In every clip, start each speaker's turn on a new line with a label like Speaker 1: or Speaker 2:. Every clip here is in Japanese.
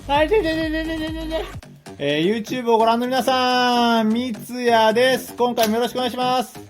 Speaker 1: はい、YouTube をご覧の皆さん、みつやです。今回もよろしくお願いします。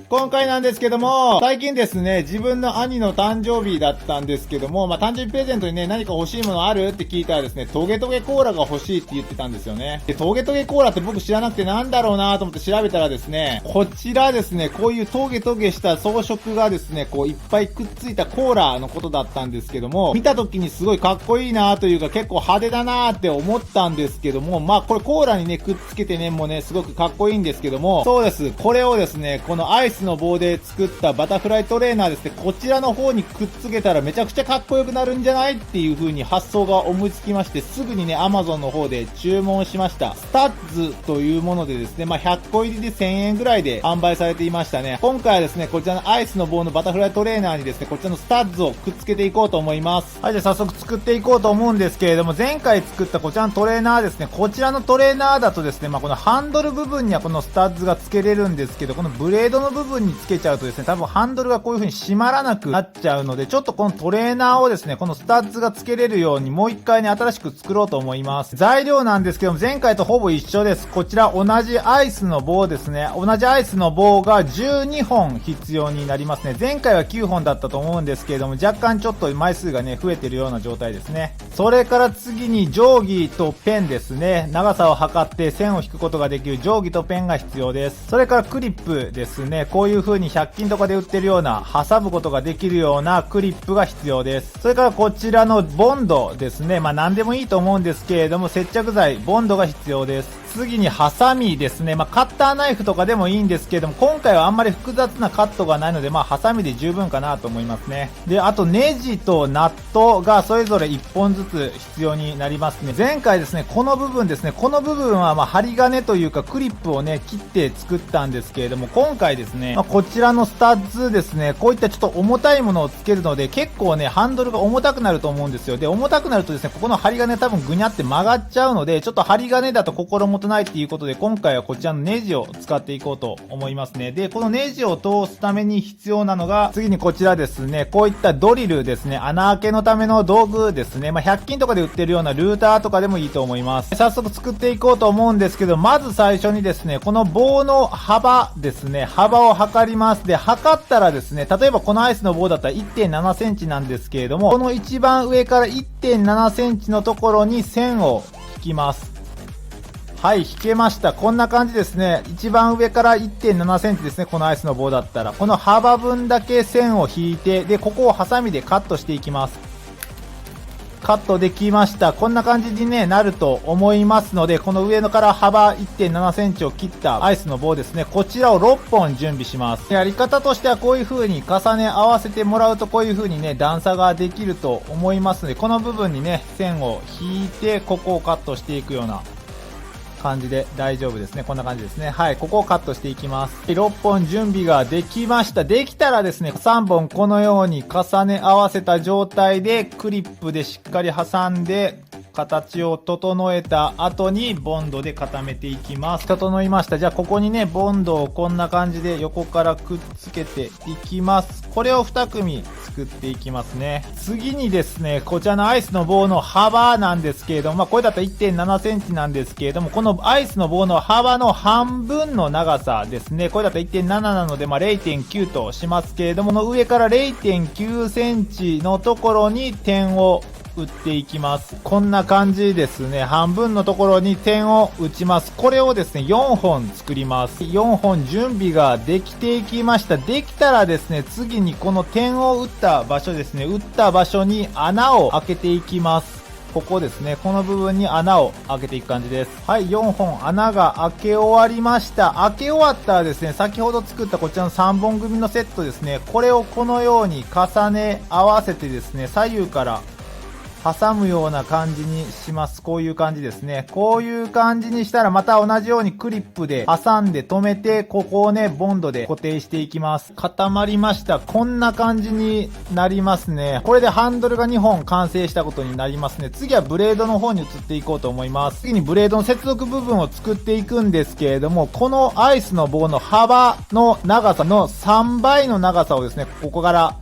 Speaker 1: 今回なんですけども、最近ですね、自分の兄の誕生日だったんですけども、誕生日プレゼントにね、何か欲しいものあるって聞いたらですね、トゲトゲコーラが欲しいって言ってたんですよね。で、トゲトゲコーラって僕知らなくてなんだろうなと思って調べたらですね、こちらですね、こういうトゲトゲした装飾がですね、こういっぱいくっついたコーラのことだったんですけども、見た時にすごいかっこいいなというか結構派手だなって思ったんですけども、これコーラにね、くっつけてね、もうね、すごくかっこいいんですけども、そうです。これをですね、このアイスの棒で作ったバタフライトレーナーですね、こちらの方にくっつけたらめちゃくちゃかっこよくなるんじゃないっていう風に発想が思いつきまして、すぐにね、Amazon の方で注文しました。スタッズというものでですね、100個入りで1000円ぐらいで販売されていましたね。今回はですね、こちらのアイスの棒のバタフライトレーナーにですね、こちらのスタッズをくっつけていこうと思います。はい、じゃあ早速作っていこうと思うんですけれども、前回作ったこちらのトレーナーですね、こちらのトレーナーだとですね、このハンドル部分にはこのスタッズが付けれるんですけど、このブレードの部分に付けちゃうとですね、多分ハンドルがこういう風に締まらなくなっちゃうので、ちょっとこのトレーナーをですね、このスタッズが付けれるようにもう一回ね、新しく作ろうと思います。材料なんですけども、前回とほぼ一緒です。こちら同じアイスの棒ですね。同じアイスの棒が12本必要になりますね。前回は9本だったと思うんですけれども、若干ちょっと枚数がね、増えてるような状態ですね。それから次に定規とペンですね。長さを測って線を引くことができる定規とペンが必要です。それからクリップですね。こういう風に100均とかで売ってるような挟むことができるようなクリップが必要です。それからこちらのボンドですね。何でもいいと思うんですけれども、接着剤、ボンドが必要です。次にハサミですね。カッターナイフとかでもいいんですけれども、今回はあんまり複雑なカットがないので、ハサミで十分かなと思いますね。で、あとネジとナットがそれぞれ1本ずつ必要になりますね。前回ですね、この部分ですね、この部分は針金というかクリップをね、切って作ったんですけれども、今回ですね、こちらのスタッズですね、こういったちょっと重たいものをつけるので、結構ね、ハンドルが重たくなると思うんですよ。で、重たくなるとですね、ここの針金多分ぐにゃって曲がっちゃうので、ちょっと針金だと心もとないっていうことで、今回はこちらのネジを使っていこうと思いますね。で、このネジを通すために必要なのが、次にこちらですね、こういったドリルですね、穴開けのための道具ですね。100均とかで売ってるようなルーターとかでもいいと思います。早速作っていこうと思うんですけど、まず最初にですね、この棒の幅ですね、幅を測ります。で、測ったらですね、例えばこのアイスの棒だったら 1.7 センチなんですけれども、この一番上から 1.7 センチのところに線を引きます。はい、引けました。こんな感じですね。一番上から 1.7 センチですね。このアイスの棒だったら。この幅分だけ線を引いて、で、ここをハサミでカットしていきます。カットできました。こんな感じにね、なると思いますので、この上のから幅 1.7 センチを切ったアイスの棒ですね。こちらを6本準備します。やり方としてはこういう風に重ね合わせてもらうとこういう風にね、段差ができると思いますので、この部分にね、線を引いて、ここをカットしていくような感じで大丈夫ですね。こんな感じですね。はい、ここをカットしていきます。6本準備ができました。できたらですね、3本このように重ね合わせた状態でクリップでしっかり挟んで形を整えた後にボンドで固めていきます。整いました。じゃあここにね、ボンドをこんな感じで横からくっつけていきます。これを2組作っていきますね。次にですね、こちらのアイスの棒の幅なんですけれども、これだったら 1.7 センチなんですけれども、このアイスの棒の幅の半分の長さですね。これだったら 1.7 なので、0.9 としますけれども、この上から 0.9 センチのところに点を打っていきます。こんな感じですね。半分のところに点を打ちます。これをですね、4本作ります。4本準備ができていきました。できたらですね、次にこの点を打った場所ですね、打った場所に穴を開けていきます。ここですね、この部分に穴を開けていく感じです。はい、4本穴が開け終わりました。開け終わったらですね、先ほど作ったこちらの3本組のセットですね、これをこのように重ね合わせてですね、左右から挟むような感じにします。こういう感じですね。こういう感じにしたらまた同じようにクリップで挟んで止めて、ここをね、ボンドで固定していきます。固まりました。こんな感じになりますね。これでハンドルが2本完成したことになりますね。次はブレードの方に移っていこうと思います。次にブレードの接続部分を作っていくんですけれども、このアイスの棒の幅の長さの3倍の長さをですね、ここから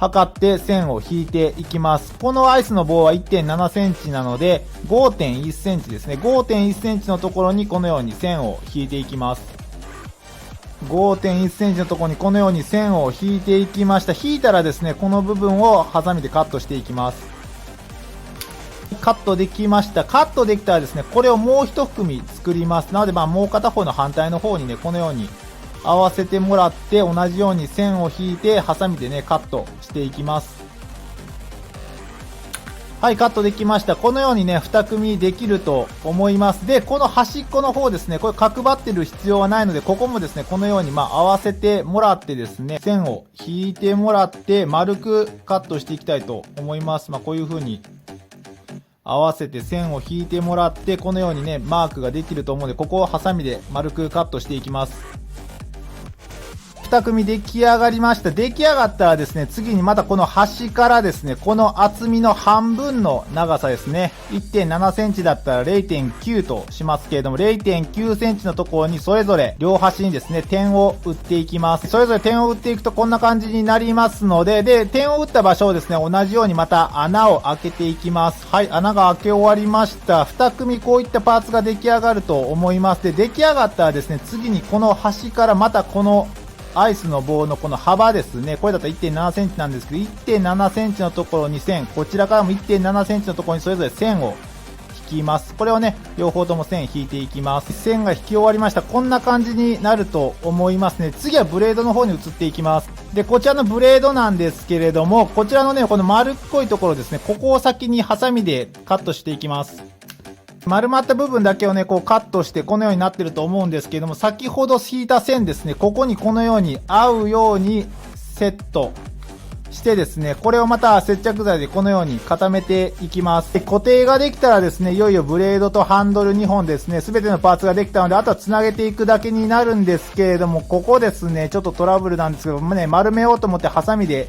Speaker 1: 測って線を引いていきます。このアイスの棒は 1.7 センチなので 5.1 センチですね。5.1 センチのところにこのように線を引いていきます。5.1 センチのところにこのように線を引いていきました。引いたらですね、この部分をハサミでカットしていきます。カットできました。カットできたらですね、これをもう一組作ります。なのでもう片方の反対の方にね、このように合わせてもらって同じように線を引いてハサミでねカットしていきます。はい、カットできました。このようにね2組できると思います。でこの端っこの方ですね、これ角張ってる必要はないので、ここもですねこのように合わせてもらってですね、線を引いてもらって丸くカットしていきたいと思います。こういう風に合わせて線を引いてもらって、このようにねマークができると思うので、ここをハサミで丸くカットしていきます。2組出来上がりました。出来上がったらですね、次にまたこの端からですね、この厚みの半分の長さですね、1.7 センチだったら 0.9 としますけれども、0.9 センチのところにそれぞれ両端にですね、点を打っていきます。それぞれ点を打っていくとこんな感じになりますので、点を打った場所をですね、同じようにまた穴を開けていきます。はい、穴が開け終わりました。2組こういったパーツが出来上がると思います。で、出来上がったらですね、次にこの端からまたこのアイスの棒のこの幅ですね。これだと 1.7 センチなんですけど、1.7 センチのところに線、こちらからも 1.7 センチのところにそれぞれ線を引きます。これをね、両方とも線引いていきます。線が引き終わりました。こんな感じになると思いますね。次はブレードの方に移っていきます。で、こちらのブレードなんですけれども、こちらのね、この丸っこいところですね、ここを先にハサミでカットしていきます。丸まった部分だけをね、こうカットしてこのようになってると思うんですけれども、先ほど引いた線ですね、ここにこのように合うようにセットしてですね、これをまた接着剤でこのように固めていきます。で、固定ができたらですね、いよいよブレードとハンドル2本ですね、すべてのパーツができたので、あとは繋げていくだけになるんですけれども、ここですね、ちょっとトラブルなんですけどもね、丸めようと思ってハサミで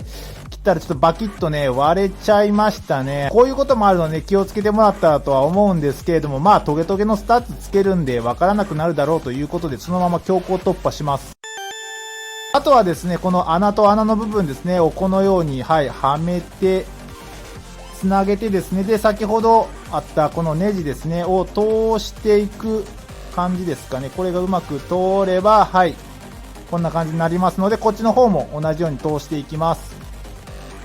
Speaker 1: 切ったらちょっとバキッとね、割れちゃいましたね。こういうこともあるので、ね、気をつけてもらったらとは思うんですけれども、トゲトゲのスタッツつけるんでわからなくなるだろうということで、そのまま強行突破します。あとはですね、この穴と穴の部分ですね、をこのように、はめて、つなげてですね、で、先ほどあったこのネジですね、を通していく感じですかね。これがうまく通れば、こんな感じになりますので、こっちの方も同じように通していきます。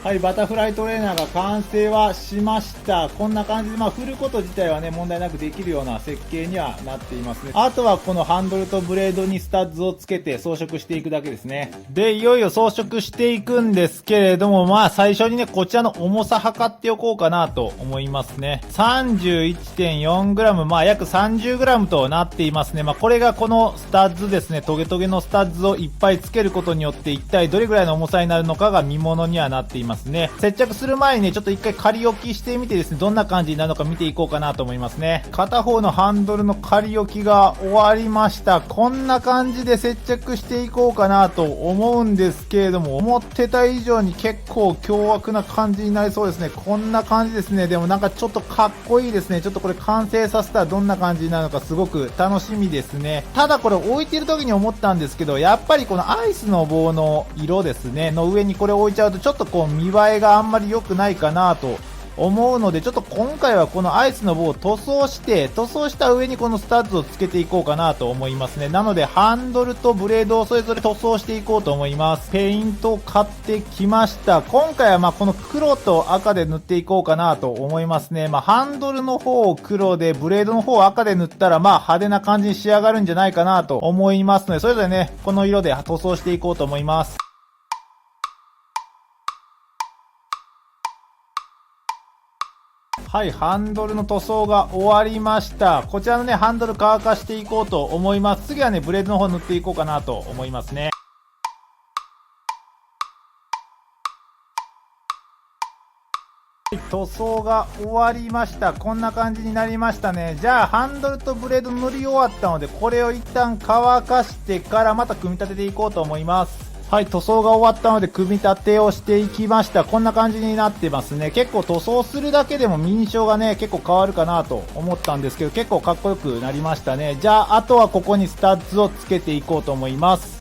Speaker 1: はい、バタフライトレーナーが完成はしました。こんな感じで、振ること自体はね、問題なくできるような設計にはなっていますね。あとはこのハンドルとブレードにスタッズをつけて装飾していくだけですね。で、いよいよ装飾していくんですけれども、最初にね、こちらの重さ測っておこうかなと思いますね。31.4g、約 30g となっていますね。これがこのスタッズですね、トゲトゲのスタッズをいっぱいつけることによって一体どれぐらいの重さになるのかが見ものにはなっていますね。接着する前にね、ちょっと一回仮置きしてみてですね、どんな感じになるのか見ていこうかなと思いますね。片方のハンドルの仮置きが終わりました。こんな感じで接着していこうかなと思うんですけれども、思ってた以上に結構凶悪な感じになりそうですね。こんな感じですね。でもなんかちょっとかっこいいですね。ちょっとこれ完成させたらどんな感じになるのかすごく楽しみですね。ただこれ置いてる時に思ったんですけど、やっぱりこのアイスの棒の色ですね、の上にこれ置いちゃうとちょっとこう見栄えがあんまり良くないかなと思うので、ちょっと今回はこのアイスの棒を塗装した上にこのスタッズをつけていこうかなと思いますね。なのでハンドルとブレードをそれぞれ塗装していこうと思います。ペイントを買ってきました。今回はこの黒と赤で塗っていこうかなと思いますね。ハンドルの方を黒で、ブレードの方を赤で塗ったら派手な感じに仕上がるんじゃないかなと思いますので、それぞれね、この色で塗装していこうと思います。はい、ハンドルの塗装が終わりました。こちらのね、ハンドル乾かしていこうと思います。次はね、ブレードの方塗っていこうかなと思いますね。塗装が終わりました。こんな感じになりましたね。じゃあ、ハンドルとブレード塗り終わったので、これを一旦乾かしてからまた組み立てていこうと思います。はい、塗装が終わったので組み立てをしていきました。こんな感じになってますね。結構塗装するだけでも印象がね、結構変わるかなと思ったんですけど、結構かっこよくなりましたね。じゃあ、あとはここにスタッズをつけていこうと思います。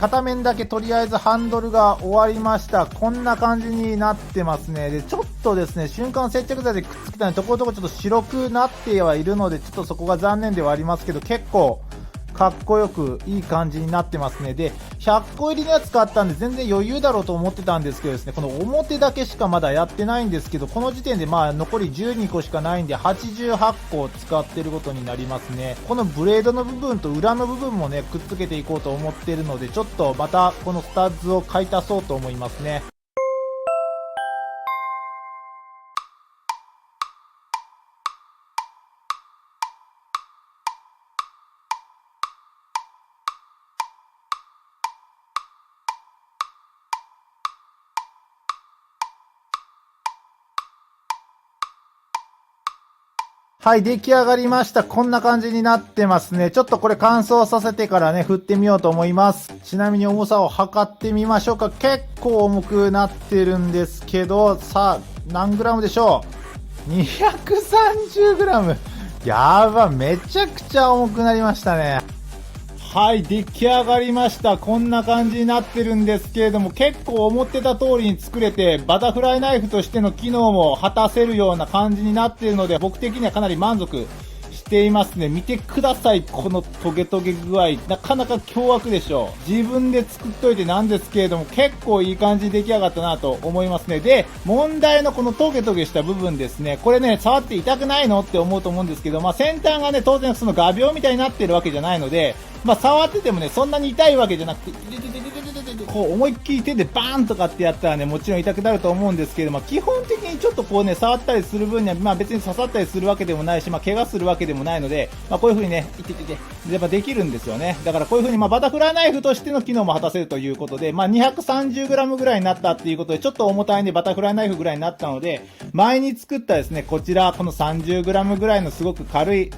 Speaker 1: 片面だけとりあえずハンドルが終わりました。こんな感じになってますね。で、ちょっとですね、瞬間接着剤でくっつけたので、ところどころちょっと白くなってはいるので、ちょっとそこが残念ではありますけど、結構、かっこよくいい感じになってますね。で、100個入りのやつ買ったんで全然余裕だろうと思ってたんですけどですね、この表だけしかまだやってないんですけど、この時点でまあ残り12個しかないんで88個を使ってることになりますね。このブレードの部分と裏の部分もね、くっつけていこうと思ってるので、ちょっとまたこのスタッズを買い足そうと思いますね。はい、出来上がりました。こんな感じになってますね。ちょっとこれ乾燥させてからね、振ってみようと思います。ちなみに重さを測ってみましょうか。結構重くなってるんですけど、さあ、何グラムでしょう？ 230 グラム。やば、めちゃくちゃ重くなりましたね。はい、出来上がりました。こんな感じになってるんですけれども、結構思ってた通りに作れて、バタフライナイフとしての機能も果たせるような感じになっているので、僕的にはかなり満足していますね。見てください、このトゲトゲ具合。なかなか凶悪でしょう。自分で作っといてなんですけれども、結構いい感じに出来上がったなと思いますね。で、問題のこのトゲトゲした部分ですね。これね、触って痛くないのって思うと思うんですけど、まあ先端がね、当然その画鋲みたいになってるわけじゃないので、まあ触っててもね、そんなに痛いわけじゃなくて、こう思いっきり手でバーンとかってやったらね、もちろん痛くなると思うんですけど、まあ基本的にちょっとこうね、触ったりする分には、まあ別に刺さったりするわけでもないし、まあ怪我するわけでもないので、まあこういう風にね、やっぱできるんですよね。だからこういう風にまあバタフライナイフとしての機能も果たせるということで、まあ 230g ぐらいになったっていうことで、ちょっと重たいんでバタフライナイフぐらいになったので、前に作ったですね、こちら、この 30g ぐらいのすごく軽い、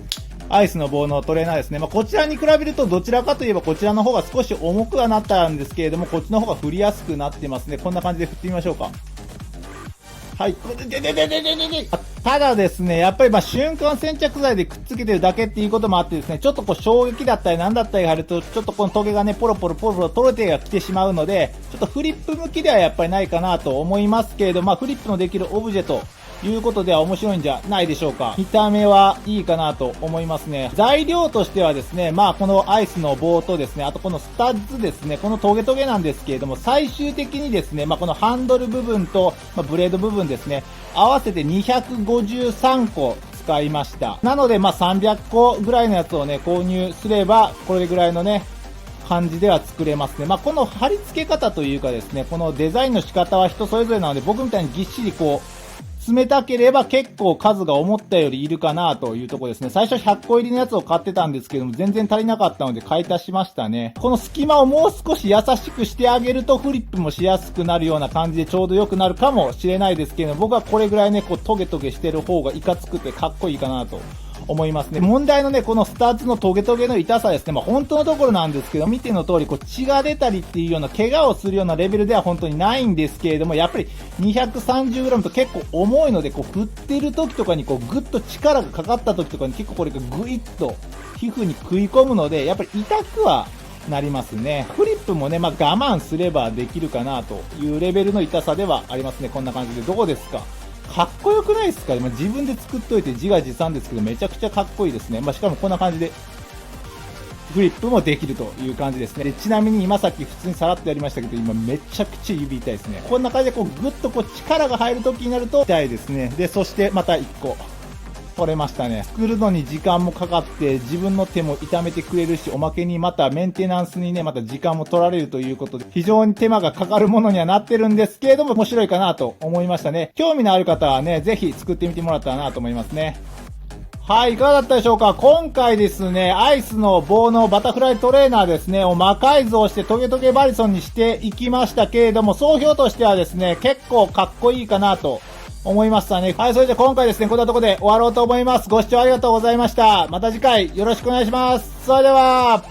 Speaker 1: アイスの棒のトレーナーですね。まあ、こちらに比べるとどちらかといえばこちらの方が少し重くはなったんですけれども、こっちの方が振りやすくなってますね。こんな感じで振ってみましょうか。はい。ただですね、やっぱりまあ瞬間接着剤でくっつけてるだけっていうこともあってですね、ちょっとこう衝撃だったりなんだったりがあると、ちょっとこのトゲがね、ポロポロ取れてが来てしまうので、ちょっとフリップ向きではやっぱりないかなと思いますけれど、まあフリップのできるオブジェと、いうことでは面白いんじゃないでしょうか。見た目はいいかなと思いますね。材料としてはですね、まあこのアイスの棒とですね、あとこのスタッズですね、このトゲトゲなんですけれども、最終的にですね、まあこのハンドル部分と、まあ、ブレード部分ですね、合わせて253個使いました。なのでまあ300個ぐらいのやつをね、購入すれば、これぐらいのね、感じでは作れますね。まあこの貼り付け方というかですね、このデザインの仕方は人それぞれなので、僕みたいにぎっしりこう、冷たければ結構数が思ったよりいるかなというところですね。最初100個入りのやつを買ってたんですけども、全然足りなかったので買い足しましたね。この隙間をもう少し優しくしてあげるとフリップもしやすくなるような感じでちょうど良くなるかもしれないですけども、僕はこれぐらいね、こうトゲトゲしてる方がいかつくてかっこいいかなと思いますね。問題のね、このスタッツのトゲトゲの痛さですね。まあ本当のところなんですけど、見ての通り、こう血が出たりっていうような怪我をするようなレベルでは本当にないんですけれども、やっぱり 230g と結構重いので、こう振ってる時とかにこうグッと力がかかった時とかに結構これがグイッと皮膚に食い込むので、やっぱり痛くはなりますね。フリップもね、まあ我慢すればできるかなというレベルの痛さではありますね。こんな感じで。どうですか？かっこよくないですか？まあ、自分で作っといて自画自賛ですけど、めちゃくちゃかっこいいですね。まあ、しかもこんな感じで、フリップもできるという感じですね。でちなみに今さっき普通にさらっとやりましたけど、今めちゃくちゃ指痛いですね。こんな感じでこうグッとこう力が入る時になると痛いですね。で、そしてまた1個。取れましたね。作るのに時間もかかって自分の手も痛めてくれるし、おまけにまたメンテナンスにね、また時間も取られるということで、非常に手間がかかるものにはなってるんですけれども、面白いかなと思いましたね。興味のある方はね、ぜひ作ってみてもらったらなと思いますね。はい、いかがだったでしょうか？今回ですね、アイスの棒のバタフライトレーナーですね、を魔改造してトゲトゲバリソンにしていきましたけれども、総評としてはですね、結構かっこいいかなと思いましたね。はい、それで今回ですね、こんなところで終わろうと思います。ご視聴ありがとうございました。また次回よろしくお願いします。それでは、